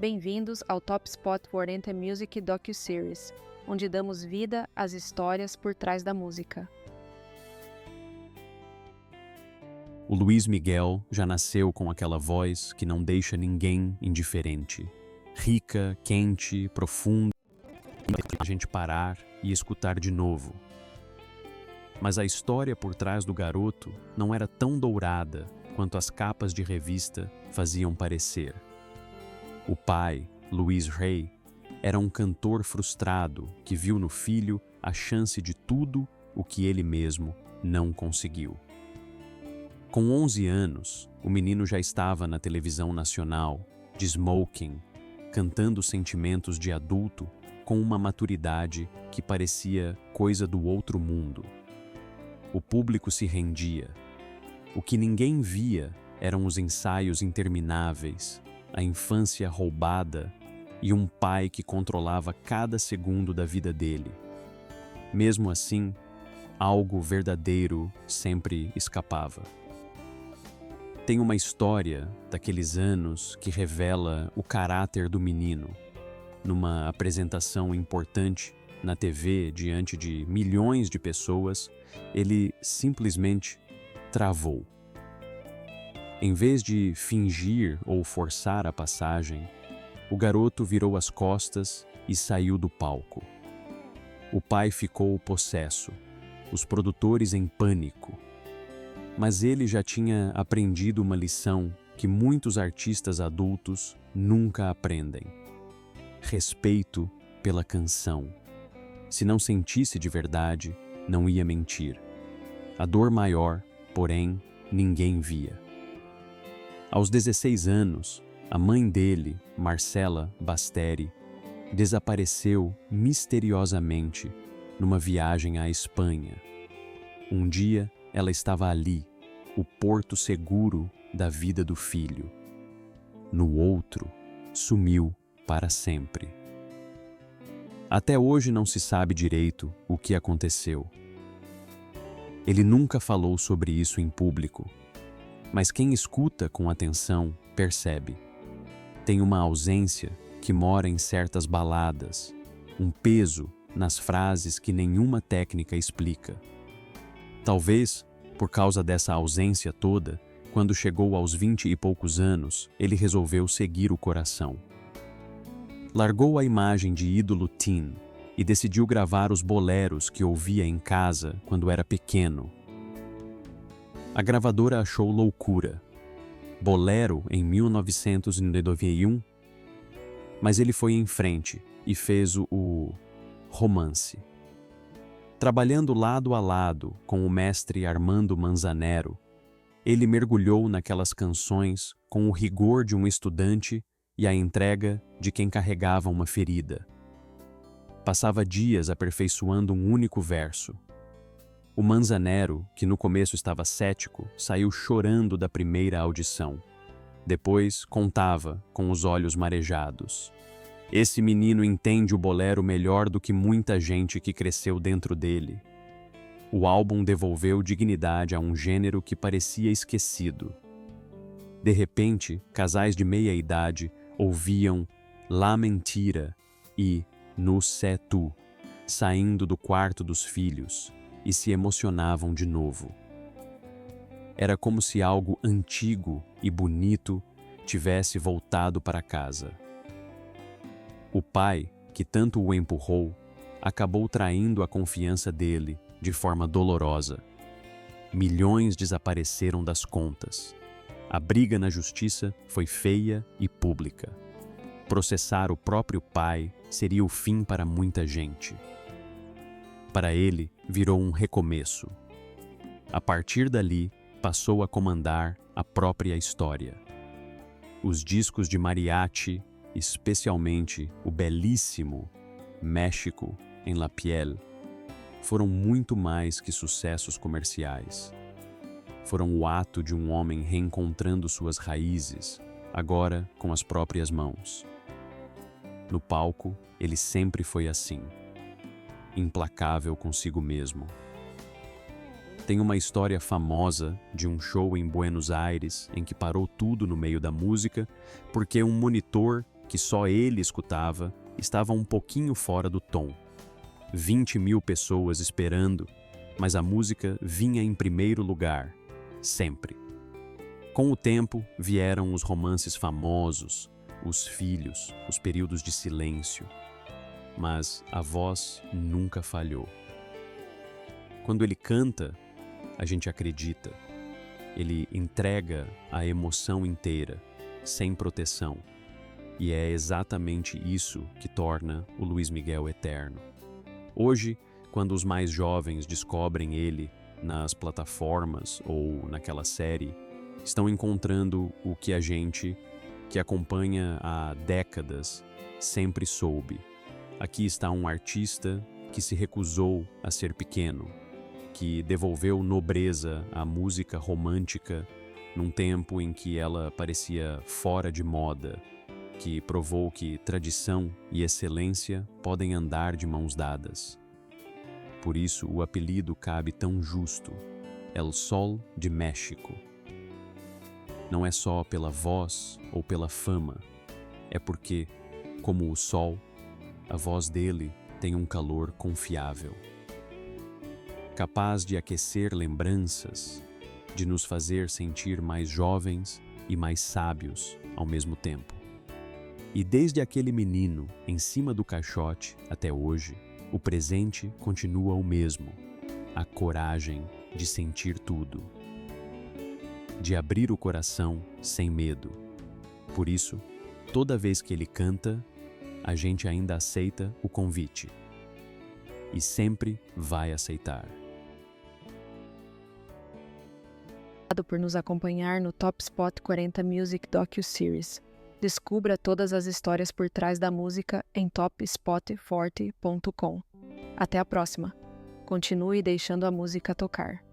Bem-vindos ao Top Spot for Oriental Music docu-series, onde damos vida às histórias por trás da música. O Luiz Miguel já nasceu com aquela voz que não deixa ninguém indiferente. Rica, quente, profunda, a gente parar e escutar de novo. Mas a história por trás do garoto não era tão dourada quanto as capas de revista faziam parecer. O pai, Luiz Rey, era um cantor frustrado que viu no filho a chance de tudo o que ele mesmo não conseguiu. Com 11 anos, o menino já estava na televisão nacional, de smoking, cantando sentimentos de adulto com uma maturidade que parecia coisa do outro mundo. O público se rendia. O que ninguém via eram os ensaios intermináveis, a infância roubada e um pai que controlava cada segundo da vida dele. Mesmo assim, algo verdadeiro sempre escapava. Tem uma história daqueles anos que revela o caráter do menino. Numa apresentação importante na TV diante de milhões de pessoas, ele simplesmente travou. Em vez de fingir ou forçar a passagem, o garoto virou as costas e saiu do palco. O pai ficou possesso, os produtores em pânico. Mas ele já tinha aprendido uma lição que muitos artistas adultos nunca aprendem: respeito pela canção. Se não sentisse de verdade, não ia mentir. A dor maior, porém, ninguém via. Aos 16 anos, a mãe dele, Marcela Basteri, desapareceu misteriosamente numa viagem à Espanha. Um dia, ela estava ali, o porto seguro da vida do filho. No outro, sumiu para sempre. Até hoje não se sabe direito o que aconteceu. Ele nunca falou sobre isso em público, mas quem escuta com atenção percebe. Tem uma ausência que mora em certas baladas, um peso nas frases que nenhuma técnica explica. Talvez, por causa dessa ausência toda, quando chegou aos 20 e poucos anos, ele resolveu seguir o coração. Largou a imagem de ídolo teen e decidiu gravar os boleros que ouvia em casa quando era pequeno. A gravadora achou loucura. Bolero em 1991? Mas ele foi em frente e fez o romance. Trabalhando lado a lado com o mestre Armando Manzanero, ele mergulhou naquelas canções com o rigor de um estudante e a entrega de quem carregava uma ferida. Passava dias aperfeiçoando um único verso. O Manzanero, que no começo estava cético, saiu chorando da primeira audição. Depois contava com os olhos marejados. Esse menino entende o bolero melhor do que muita gente que cresceu dentro dele. O álbum devolveu dignidade a um gênero que parecia esquecido. De repente, casais de meia-idade ouviam La Mentira e No Sé Tu, saindo do quarto dos filhos, e se emocionavam de novo. Era como se algo antigo e bonito tivesse voltado para casa. O pai, que tanto o empurrou, acabou traindo a confiança dele de forma dolorosa. Milhões desapareceram das contas. A briga na justiça foi feia e pública. Processar o próprio pai seria o fim para muita gente. Para ele, virou um recomeço. A partir dali, passou a comandar a própria história. Os discos de mariachi, especialmente o belíssimo México em La Piel, foram muito mais que sucessos comerciais. Foram o ato de um homem reencontrando suas raízes, agora com as próprias mãos. No palco, ele sempre foi assim, implacável consigo mesmo. Tem uma história famosa de um show em Buenos Aires em que parou tudo no meio da música porque um monitor que só ele escutava, estava um pouquinho fora do tom. 20.000 pessoas esperando, mas a música vinha em primeiro lugar, sempre. Com o tempo, vieram os romances famosos, os filhos, os períodos de silêncio. Mas a voz nunca falhou. Quando ele canta, a gente acredita. Ele entrega a emoção inteira, sem proteção. E é exatamente isso que torna o Luís Miguel eterno. Hoje, quando os mais jovens descobrem ele nas plataformas ou naquela série, estão encontrando o que a gente, que acompanha há décadas, sempre soube. Aqui está um artista que se recusou a ser pequeno, que devolveu nobreza à música romântica num tempo em que ela parecia fora de moda, que provou que tradição e excelência podem andar de mãos dadas. Por isso o apelido cabe tão justo, El Sol de México. Não é só pela voz ou pela fama, é porque, como o sol, a voz dele tem um calor confiável, capaz de aquecer lembranças, de nos fazer sentir mais jovens e mais sábios ao mesmo tempo. E desde aquele menino em cima do caixote até hoje, o presente continua o mesmo: a coragem de sentir tudo, de abrir o coração sem medo. Por isso, toda vez que ele canta, a gente ainda aceita o convite. E sempre vai aceitar. Obrigado por nos acompanhar no Top Spot 40 Music Docu-Series. Descubra todas as histórias por trás da música em topspot40.com. Até a próxima. Continue deixando a música tocar.